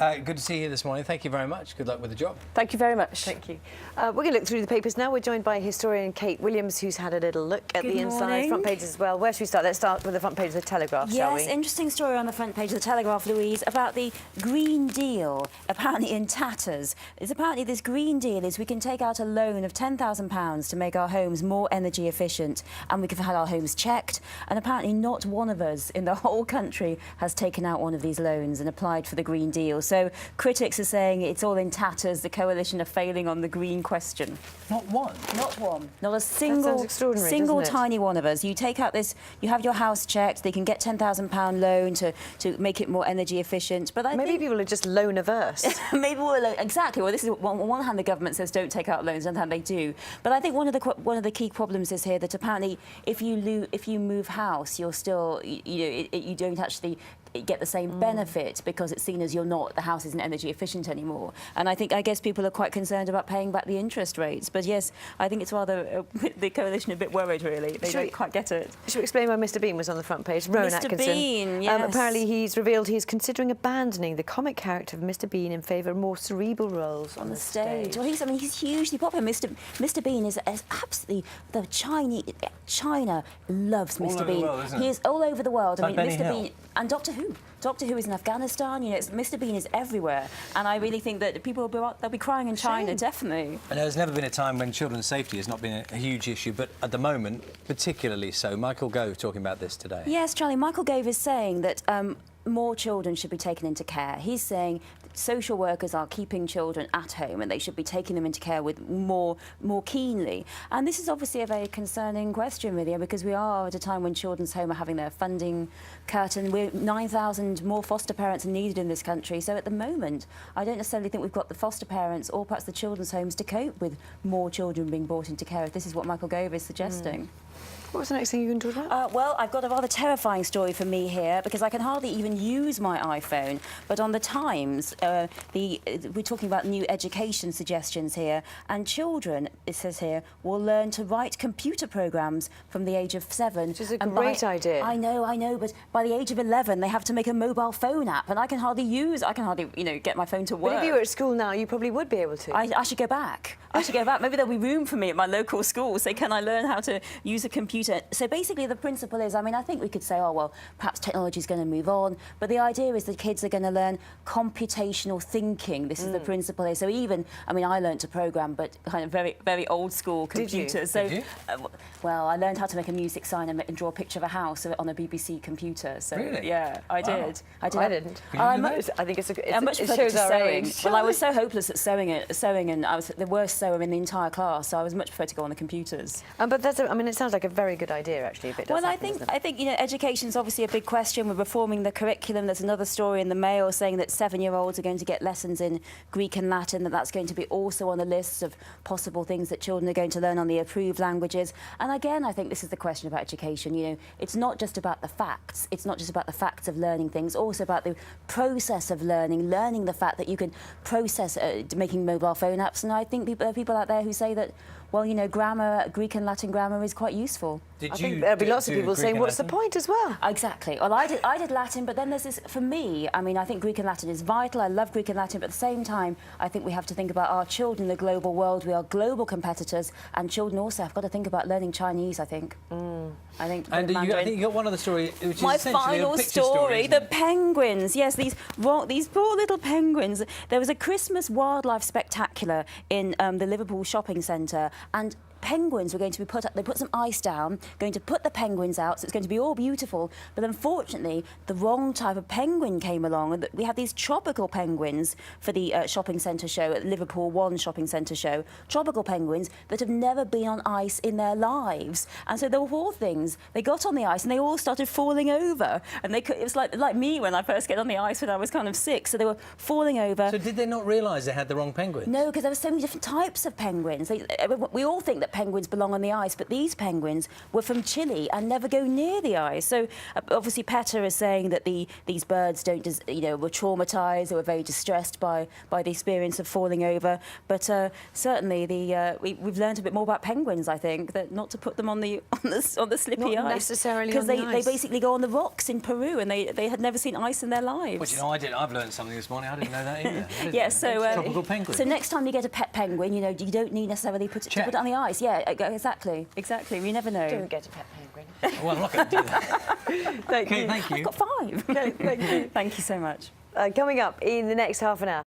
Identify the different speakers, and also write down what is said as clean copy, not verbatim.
Speaker 1: Good to see you here this morning. Thank you very much. Good luck with the job.
Speaker 2: Thank you very much.
Speaker 3: Thank you. We're going to look through the papers now. We're joined by historian Kate Williams, who's had a little look at the inside front pages as well. Where should we start? Let's start with the front page of the Telegraph, shall we?
Speaker 4: Yes, interesting story on the front page of the Telegraph, Louise, about the Green Deal, apparently in tatters. Apparently this Green Deal is we can take out a loan of £10,000 to make our homes more energy efficient, and we can have our homes checked, and apparently not one of us in the whole country has taken out one of these loans and applied for the Green Deal. So critics are saying it's all in tatters, the coalition are failing on the green question.
Speaker 1: Not one?
Speaker 4: Not one. Not a single
Speaker 3: doesn't it?
Speaker 4: tiny one of us. You take out this, you have your house checked, they can get £10,000 loan to make it more energy efficient. But
Speaker 3: maybe people are just loan averse.
Speaker 4: Maybe we're exactly. Well, this is on one hand the government says don't take out loans, on the other hand they do. But I think one of the key problems is here that apparently if you move house, you're still you don't actually get the same benefit because it's seen as the house isn't energy efficient anymore. And I guess people are quite concerned about paying back the interest rates. But yes, I think it's rather the coalition a bit worried really. They don't quite get it.
Speaker 3: Should we explain why Mr Bean was on the front page? Rowan Atkinson.
Speaker 4: Mr Bean, yes.
Speaker 3: Apparently he's revealed he's considering abandoning the comic character of Mr Bean in favour of more cerebral roles on the stage.
Speaker 4: Well, he's hugely popular. Mr Bean is absolutely China loves Mr Bean. He is all over the world. I mean, Mr Bean and Doctor Who. Doctor Who is in Afghanistan. Mr Bean is everywhere, and I really think that people they'll be crying in China, definitely.
Speaker 1: And there's never been a time when children's safety has not been a huge issue, but at the moment, particularly so. Michael Gove talking about this today.
Speaker 4: Yes, Charlie. Michael Gove is saying that more children should be taken into care. He's saying social workers are keeping children at home and they should be taking them into care with more keenly. And this is obviously a very concerning question, really, because we are at a time when children's home are having their funding cut, and 9,000 more foster parents are needed in this country. So at the moment, I don't necessarily think we've got the foster parents or perhaps the children's homes to cope with more children being brought into care, if this is what Michael Gove is suggesting.
Speaker 3: What was the next thing you can talk about?
Speaker 4: Well, I've got a rather terrifying story for me here because I can hardly even use my iPhone. But on the Times, we're talking about new education suggestions here, and children, it says here, will learn to write computer programs from the age of 7.
Speaker 3: Which is a great idea.
Speaker 4: I know, but by the age of 11, they have to make a mobile phone app, and I can hardly get my phone to work.
Speaker 3: But if you were at school now, you probably would be able to.
Speaker 4: I should go back. Maybe there'll be room for me at my local school. Say, can I learn how to use a computer? So basically the principle is, I think we could say, oh, well, perhaps technology is going to move on, but the idea is that kids are going to learn computational thinking. This is the principle here. So even, I learned to program, but kind of very, very old school computers.
Speaker 3: Did you?
Speaker 4: Well, I learned how to make a music sign and draw a picture of a house on a BBC computer. So
Speaker 1: really?
Speaker 4: Yeah, I did.
Speaker 3: I didn't.
Speaker 4: I
Speaker 3: think
Speaker 4: it shows our age. Well, I was so hopeless at sewing, and I was the worst sewer in the entire class, so I was much prefer to go on the computers.
Speaker 3: But that's, it sounds like a very good idea, actually, if it does happen,
Speaker 4: I think education's obviously a big question. We're reforming the curriculum. There's another story in the Mail saying that 7-year-olds are going to get lessons in Greek and Latin, that's going to be also on the list of possible things that children are going to learn on the approved languages. And again, I think this is the question about education. It's not just about the facts. It's not just about the facts of learning things, also about the process of learning the fact that you can process making mobile phone apps. And I think there are people out there who say that, well, grammar, Greek and Latin grammar is quite useful.
Speaker 3: I think there'll be lots of people saying, what's the point as well?
Speaker 4: Exactly. Well, I did Latin, but then there's this, for me, I think Greek and Latin is vital. I love Greek and Latin, but at the same time, I think we have to think about our children in the global world. We are global competitors, and children also have got to think about learning Chinese, I think. I think
Speaker 1: you got one other story, which is
Speaker 4: my
Speaker 1: essentially
Speaker 4: final
Speaker 1: a picture
Speaker 4: story, the penguins. Yes, these poor little penguins. There was a Christmas wildlife spectacular in the Liverpool shopping centre, and penguins were going to be they put some ice down, going to put the penguins out, so it's going to be all beautiful. But unfortunately, the wrong type of penguin came along, and we had these tropical penguins for the shopping centre show at Liverpool One shopping centre show. Tropical penguins that have never been on ice in their lives, and so the poor things, they got on the ice and they all started falling over, and it was like me when I first get on the ice when I was kind of 6. So they were falling over.
Speaker 1: So did they not realise they had the wrong penguins?
Speaker 4: No, because there were so many different types of penguins. We all think that that penguins belong on the ice, but these penguins were from Chile and never go near the ice. So obviously PETA is saying that these birds don't, were traumatised, they were very distressed by the experience of falling over. But certainly we've learned a bit more about penguins, I think, that not to put them on the slippy
Speaker 3: Not
Speaker 4: ice.
Speaker 3: necessarily
Speaker 4: because
Speaker 3: on the
Speaker 4: they
Speaker 3: ice.
Speaker 4: basically go on the rocks in Peru and they had never seen ice in their lives.
Speaker 1: Well, you know, I've learned something this morning. I didn't know that either.
Speaker 4: Yes, so
Speaker 1: tropical penguin.
Speaker 4: So next time you get a pet penguin, you don't need necessarily to put it on the ice. Yeah, exactly. We never know.
Speaker 3: Don't get a pet penguin.
Speaker 1: Well, I'm not going to do that.
Speaker 3: Thank you.
Speaker 1: Thank you.
Speaker 4: I've got 5.
Speaker 3: Thank you.
Speaker 4: Thank you so much.
Speaker 3: Coming up in the next half an hour.